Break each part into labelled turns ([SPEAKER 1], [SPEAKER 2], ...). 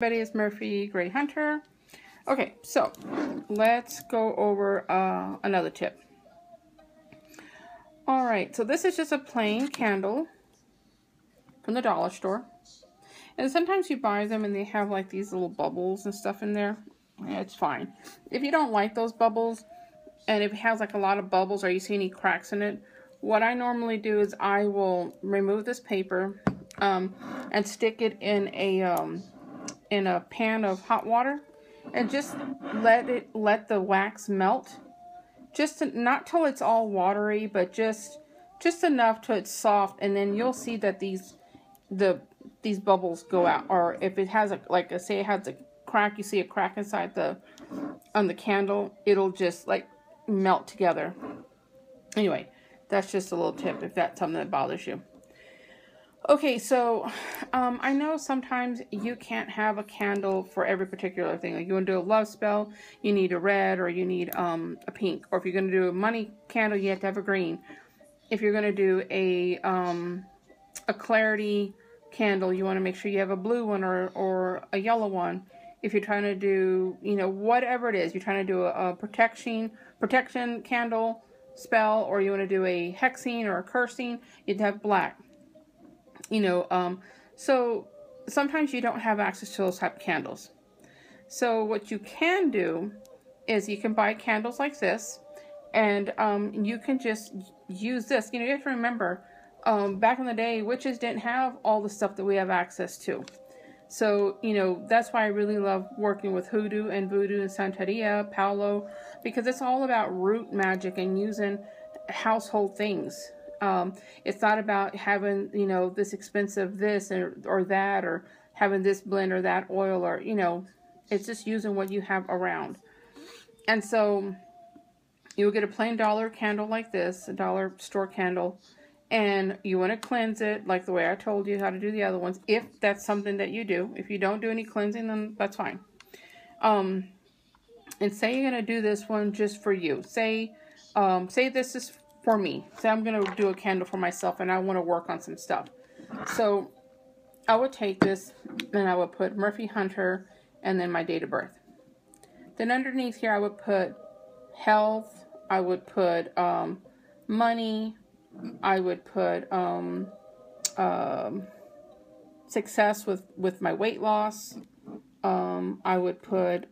[SPEAKER 1] Everybody, is Murphy Gray Hunter. Okay, so let's go over another tip. Alright, so this is just a plain candle from the dollar store. And sometimes you buy them and they have like these little bubbles and stuff in there. Yeah, it's fine. If you don't like those bubbles, and if it has like a lot of bubbles or you see any cracks in it, what I normally do is I will remove this paper and stick it in a pan of hot water and just let the wax melt. Not till it's all watery, but just enough till it's soft, and then you'll see that these bubbles go out. Or if it has say it has a crack, you see a crack inside on the candle, it'll just like melt together. Anyway, that's just a little tip if that's something that bothers you. Okay, so I know sometimes you can't have a candle for every particular thing. Like you want to do a love spell, you need a red, or you need a pink. Or if you're going to do a money candle, you have to have a green. If you're going to do a clarity candle, you want to make sure you have a blue one or a yellow one. If you're trying to do, whatever it is, you're trying to do a protection candle spell, or you want to do a hexing or a cursing, you'd have black. So sometimes you don't have access to those type of candles. So what you can do is you can buy candles like this, and you can just use this. You have to remember, back in the day, witches didn't have all the stuff that we have access to. So, that's why I really love working with hoodoo and voodoo and Santeria, Paolo, because it's all about root magic and using household things. It's not about having, this expensive this or that, or having this blend or that oil, or, it's just using what you have around. And so you'll get a plain dollar candle like this, a dollar store candle, and you want to cleanse it like the way I told you how to do the other ones, if that's something that you do. If you don't do any cleansing, then that's fine. And say you're going to do this one just for you. Say this is for me. Say I'm going to do a candle for myself and I want to work on some stuff. So I would take this and I would put Murphy Hunter and then my date of birth. Then underneath here I would put health. I would put money. I would put success with my weight loss. I would put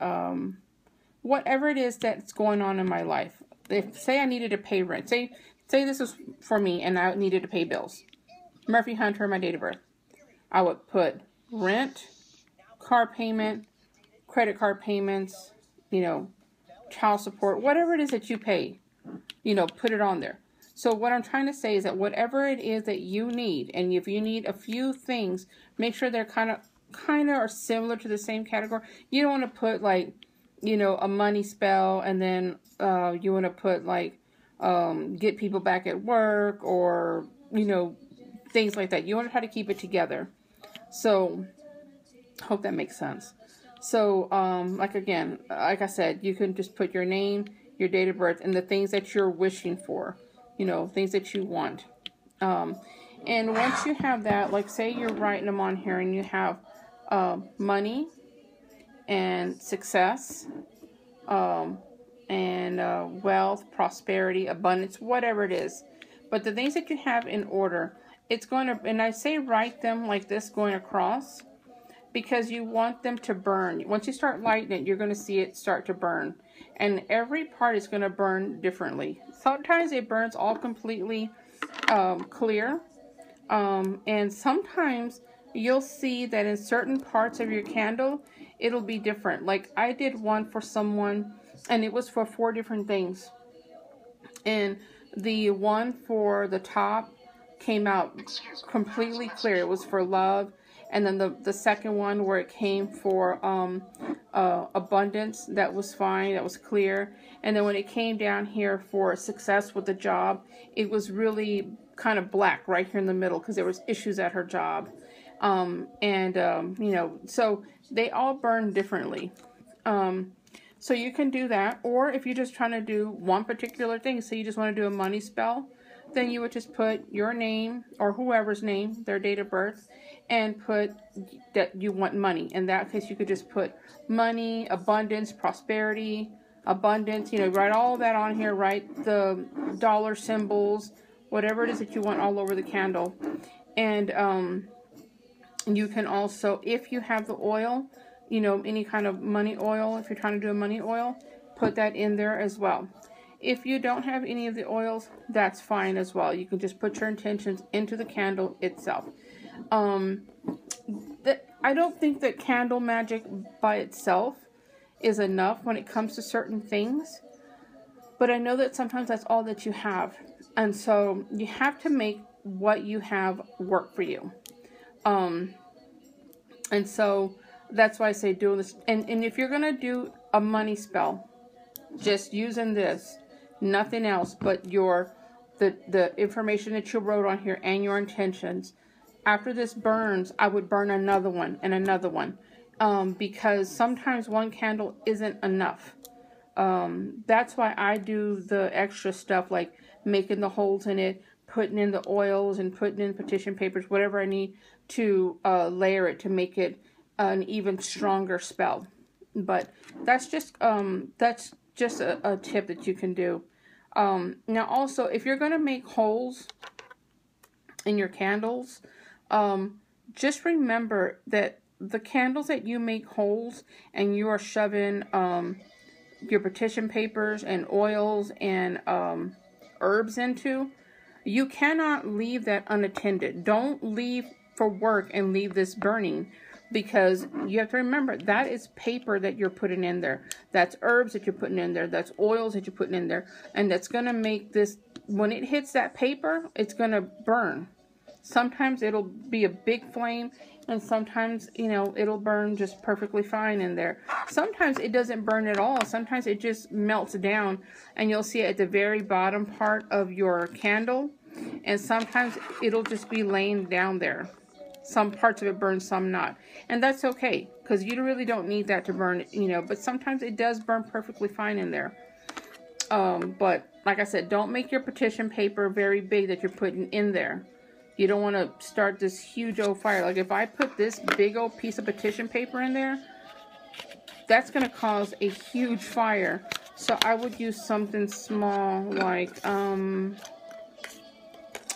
[SPEAKER 1] whatever it is that's going on in my life. Say I needed to pay rent. Say this is for me and I needed to pay bills. Murphy Hunter, my date of birth. I would put rent, car payment, credit card payments, child support, whatever it is that you pay, put it on there. So what I'm trying to say is that whatever it is that you need, and if you need a few things, make sure they're kind of are similar to the same category. You don't want to put like, a money spell, and then you want to put like get people back at work, or things like that. You want to try to keep it together. So hope that makes sense. So like I said, you can just put your name, your date of birth, and the things that you're wishing for. Things that you want. And once you have that, like say you're writing them on here and you have money and success and wealth, prosperity, abundance, whatever it is. But the things that you have in order, it's going to, and I say write them like this going across, because you want them to burn. Once you start lighting it, you're going to see it start to burn. And every part is going to burn differently. Sometimes it burns all completely clear. And sometimes you'll see that in certain parts of your candle, it'll be different. Like I did one for someone, and it was for 4 different things. And the one for the top came out completely clear. It was for love. And then the second one where it came for abundance, that was fine, that was clear. And then when it came down here for success with the job, it was really kind of black right here in the middle because there was issues at her job. So they all burn differently. So you can do that. Or if you're just trying to do one particular thing, so you just want to do a money spell, then you would just put your name or whoever's name, their date of birth, and put that you want money. In that case, you could just put money, abundance, prosperity, abundance, you know, write all that on here, write the dollar symbols, whatever it is that you want all over the candle. And you can also, if you have the oil, you know, any kind of money oil, if you're trying to do a money oil, put that in there as well. If you don't have any of the oils, that's fine as well. You can just put your intentions into the candle itself. I don't think that candle magic by itself is enough when it comes to certain things. But I know that sometimes that's all that you have. And so you have to make what you have work for you. And so that's why I say do this. And if you're going to do a money spell, just using this, nothing else but the information that you wrote on here and your intentions. After this burns, I would burn another one and another one. Because sometimes one candle isn't enough. That's why I do the extra stuff like making the holes in it, putting in the oils and putting in petition papers, whatever I need to layer it to make it an even stronger spell. But that's just a tip that you can do. Now also, if you're going to make holes in your candles, just remember that the candles that you make holes and you are shoving your petition papers and oils and herbs into, you cannot leave that unattended. Don't leave for work and leave this burning, because you have to remember that is paper that you're putting in there. That's herbs that you're putting in there. That's oils that you're putting in there. And that's going to make this, when it hits that paper, it's going to burn. Sometimes it'll be a big flame, and sometimes, you know, it'll burn just perfectly fine in there. Sometimes it doesn't burn at all. Sometimes it just melts down, and you'll see it at the very bottom part of your candle. And sometimes it'll just be laying down there. Some parts of it burn, some not. And that's okay, because you really don't need that to burn, you know. But sometimes it does burn perfectly fine in there. But like I said, don't make your petition paper very big that you're putting in there. You don't want to start this huge old fire. Like if I put this big old piece of petition paper in there, that's going to cause a huge fire. So I would use something small, like,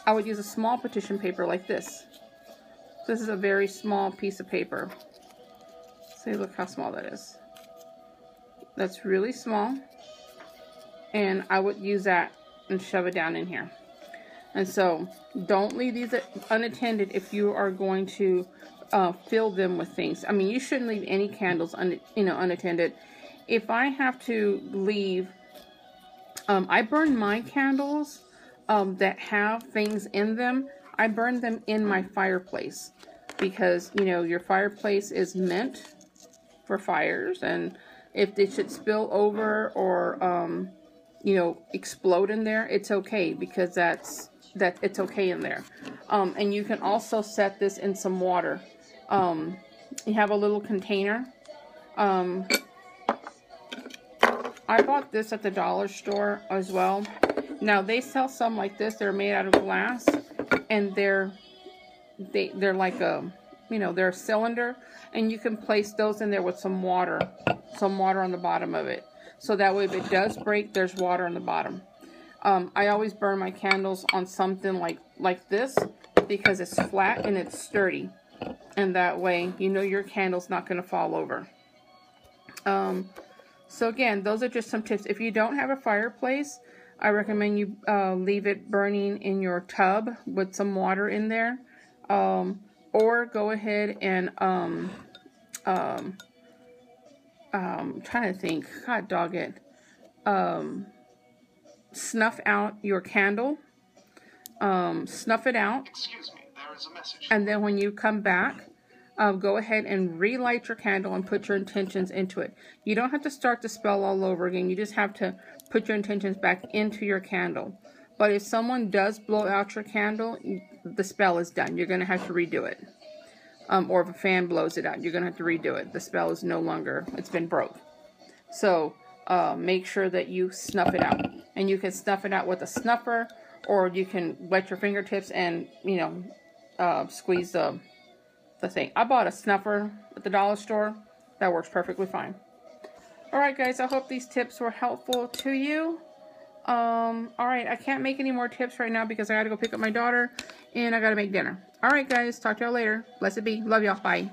[SPEAKER 1] I would use a small petition paper like this. This is a very small piece of paper. See, look how small that is. That's really small. And I would use that and shove it down in here. And so don't leave these unattended if you are going to fill them with things. I mean, you shouldn't leave any candles unattended. If I have to leave, I burn my candles that have things in them. I burn them in my fireplace, because, you know, your fireplace is meant for fires, and if they should spill over or you know, explode in there, it's okay, because it's okay in there. And you can also set this in some water. You have a little container. I bought this at the dollar store as well. Now they sell some like this. They're made out of glass, and they're like a, you know, they're a cylinder, and you can place those in there with some water on the bottom of it. So that way, if it does break, there's water on the bottom. I always burn my candles on something like this, because it's flat and it's sturdy. And that way, you know your candle's not going to fall over. So again, those are just some tips. If you don't have a fireplace, I recommend you leave it burning in your tub with some water in there. Or go ahead and, I'm trying to think, God dog it, snuff out your candle, snuff it out.
[SPEAKER 2] Excuse me, there is a message.
[SPEAKER 1] And then when you come back, go ahead and relight your candle and put your intentions into it. You don't have to start the spell all over again. You just have to put your intentions back into your candle. But if someone does blow out your candle, the spell is done. You're going to have to redo it. Or if a fan blows it out, you're going to have to redo it. The spell is no longer, it's been broke. So make sure that you snuff it out. And you can snuff it out with a snuffer, or you can wet your fingertips and, you know, squeeze the the thing. I bought a snuffer at the dollar store. That works perfectly fine. Alright guys, I hope these tips were helpful to you. Alright, I can't make any more tips right now because I gotta go pick up my daughter and I gotta make dinner. Alright guys, talk to y'all later. Blessed be. Love y'all. Bye.